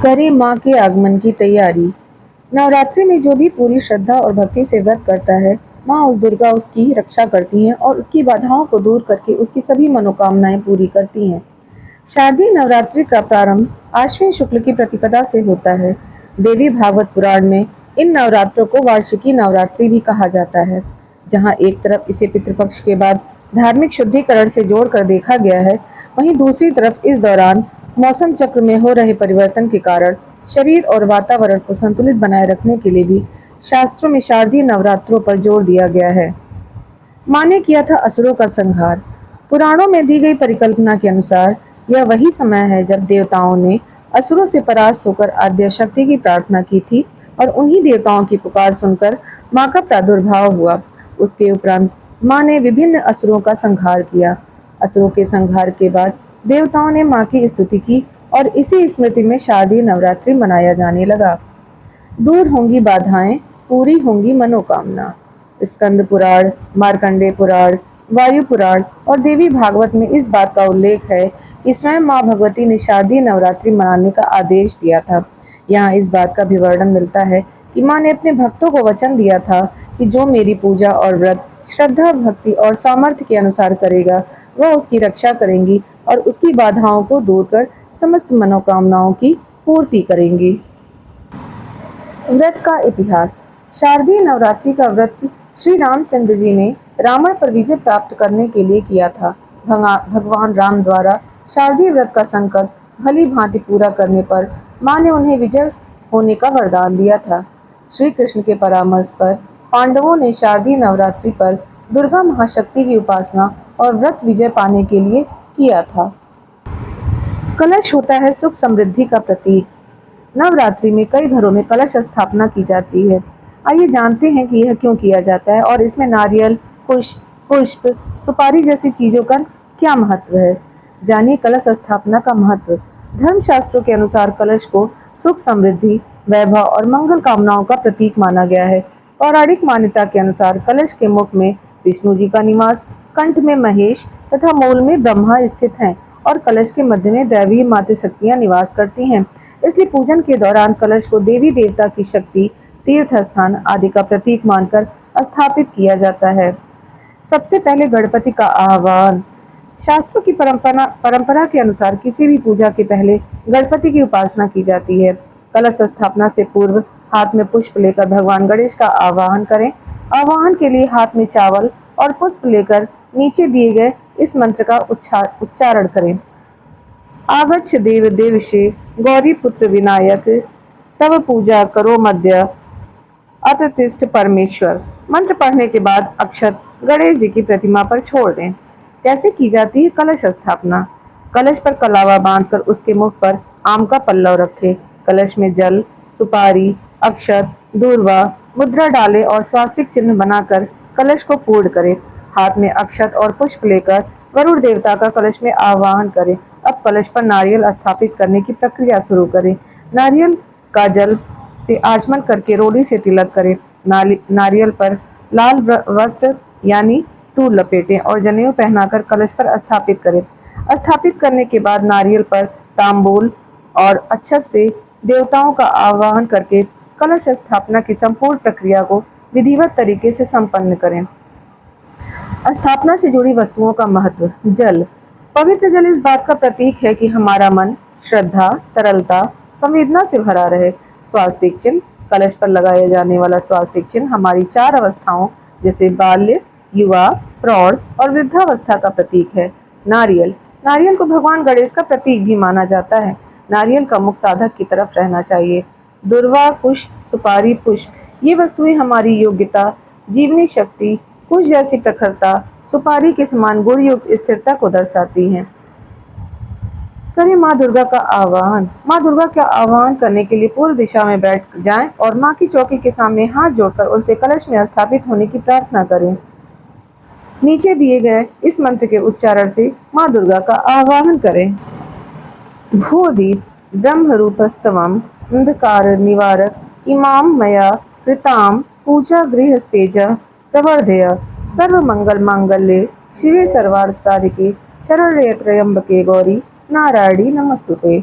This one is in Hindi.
करें माँ के आगमन की तैयारी। नवरात्रि में जो भी पूरी श्रद्धा और भक्ति से व्रत करता है, माँ उस दुर्गा उसकी रक्षा करती हैं और उसकी बाधाओं को दूर करके उसकी सभी मनोकामनाएं पूरी करती हैं। शारदीय नवरात्रि का प्रारंभ आश्विन शुक्ल की प्रतिपदा से होता है। देवी भागवत पुराण में इन नवरात्रों को वार्षिकी नवरात्रि भी कहा जाता है, जहाँ एक तरफ इसे पितृपक्ष के बाद धार्मिक शुद्धिकरण से जोड़कर देखा गया है, वहीं दूसरी तरफ इस दौरान मौसम चक्र में हो रहे परिवर्तन के कारण शरीर और वातावरण को संतुलित बनाए रखने के लिए भी शास्त्रों में शारदीय नवरात्रों पर जोर दिया गया है। माँ ने किया था असुरों का संहार। पुराणों में दी गई परिकल्पना के अनुसार यह वही समय है जब देवताओं ने असुरों से परास्त होकर आद्य शक्ति की प्रार्थना की थी और उन्हीं देवताओं की पुकार सुनकर माँ का प्रादुर्भाव हुआ। उसके उपरांत माँ ने विभिन्न असुरों का संहार किया। असुरों के संहार के बाद देवताओं ने माँ की स्तुति की और इसी स्मृति में शारदीय नवरात्रि मनाया जाने लगा। दूर होंगी बाधाएं, पूरी होंगी मनोकामना। स्कंद पुराण, मार्कंडेय पुराण, वायु पुराण और देवी भागवत में इस बात का उल्लेख है कि स्वयं माँ भगवती ने शारदीय नवरात्रि मनाने का आदेश दिया था। यहाँ इस बात का भी वर्णन मिलता है कि माँ ने अपने भक्तों को वचन दिया था कि जो मेरी पूजा और व्रत श्रद्धा, भक्ति और सामर्थ्य के अनुसार करेगा, वह उसकी रक्षा करेंगी और उसकी बाधाओं को दूर कर समस्त मनोकामनाओं की पूर्ति करेंगी। व्रत का इतिहास। शारदीय नवरात्रि का व्रत श्री रामचंद्र जी ने रावण पर विजय प्राप्त करने के लिए किया था। भगवान राम द्वारा शारदीय व्रत का संकल्प भली भांति पूरा करने पर माँ ने उन्हें विजय होने का वरदान दिया था। श्री कृष्ण के परामर्श पर पांडवों ने शारदीय नवरात्रि पर दुर्गा महाशक्ति की उपासना और व्रत विजय पाने के लिए किया था। कलश होता है सुख समृद्धि का प्रतीक। नवरात्रि में कई घरों में कलश स्थापना की जाती है। आइए जानते हैं कि यह क्यों किया जाता है और इसमें नारियल, पुष्प, सुपारी जैसी चीजों का क्या महत्व है। जानिए कलश स्थापना का महत्व। धर्मशास्त्रों के अनुसार कलश को सुख समृद्धि, वैभव और मंगल कामनाओं का प्रतीक माना गया है। पौराणिक मान्यता के अनुसार कलश के मुख में विष्णु जी का निवास, कंठ में महेश तथा मूल में ब्रह्मा स्थित हैं और कलश के मध्य में दैवीय मातृशक्तियां निवास करती हैं। इसलिए पूजन के दौरान कलश को देवी देवता की शक्ति, तीर्थ स्थान आदि का प्रतीक मानकर स्थापित किया जाता है। सबसे पहले गणपति का आह्वान। शास्त्रों की परंपरा के अनुसार किसी भी पूजा के पहले गणपति की उपासना की जाती है। कलश स्थापना से पूर्व हाथ में पुष्प लेकर भगवान गणेश का आवाहन करें। आवाहन के लिए हाथ में चावल और पुष्प लेकर नीचे दिए गए इस मंत्र का उच्चारण करें। आगच्छ देव देवशे गौरी पुत्र विनायक, तब पूजा करो मध्य अत्र तिष्ठ परमेश्वर। मंत्र पढ़ने के बाद अक्षत गणेश जी की प्रतिमा पर छोड़ दें। कैसे की जाती है कलश स्थापना। कलश पर कलावा बांधकर उसके मुख पर आम का पल्लव रखें। कलश में जल, सुपारी, अक्षत, दूर्वा, मुद्रा डालें और स्वास्तिक चिन्ह बनाकर कलश को पूर्ण करें। हाथ में अक्षत और पुष्प लेकर वरुण देवता का कलश में आवाहन करें। अब कलश पर नारियल स्थापित करने की प्रक्रिया शुरू करें। नारियल का जल से आचमन करके रोली से तिलक करें। नारियल पर लाल वस्त्र यानी टूल लपेटें और जनेऊ पहनाकर कलश पर स्थापित करें। स्थापित करने के बाद नारियल पर तांबूल और अक्षत से देवताओं का आवाहन करके कलश स्थापना की संपूर्ण प्रक्रिया को विधिवत तरीके से संपन्न करें। स्थापना से जुड़ी वस्तुओं का महत्व। जल। पवित्र जल इस बात का प्रतीक है कि हमारा मन श्रद्धा, तरलता, संवेदना से भरा रहे। स्वास्तिक चिन्ह। कलश पर लगाया जाने वाला स्वास्तिक चिन्ह हमारी 4 अवस्थाओं जैसे बाल्य, युवा, प्रौढ़ और वृद्धावस्था का प्रतीक है। नारियल। नारियल को भगवान गणेश का प्रतीक भी माना जाता है। नारियल का मुख साधक की तरफ रहना चाहिए। दुर्वा, कुश, सुपारी, पुष्प ये वस्तुएं हमारी योग्यता, जीवनी शक्ति, कुश जैसी प्रखरता, सुपारी के समान गुण युक्त स्थिरता को दर्शाती हैं। करें माँ दुर्गा का आह्वान। माँ दुर्गा का आह्वान करने के लिए पूर्व दिशा में बैठ जाएं और माँ की चौकी के सामने हाथ जोड़कर उनसे कलश में स्थापित होने की प्रार्थना करें। नीचे दिए गए इस मंत्र के उच्चारण से माँ दुर्गा का आह्वान करें। भूदीप ब्रह्मरूपस्तवम अंधकार निवारक इमाम मया कृताम पूजा गृहस्तेज प्रवर्धय सर्वमंगल मांगल्ये शिवे सर्वार्थ साधिके शरण्ये त्र्यंबके गौरी नारायणी नमस्तुते।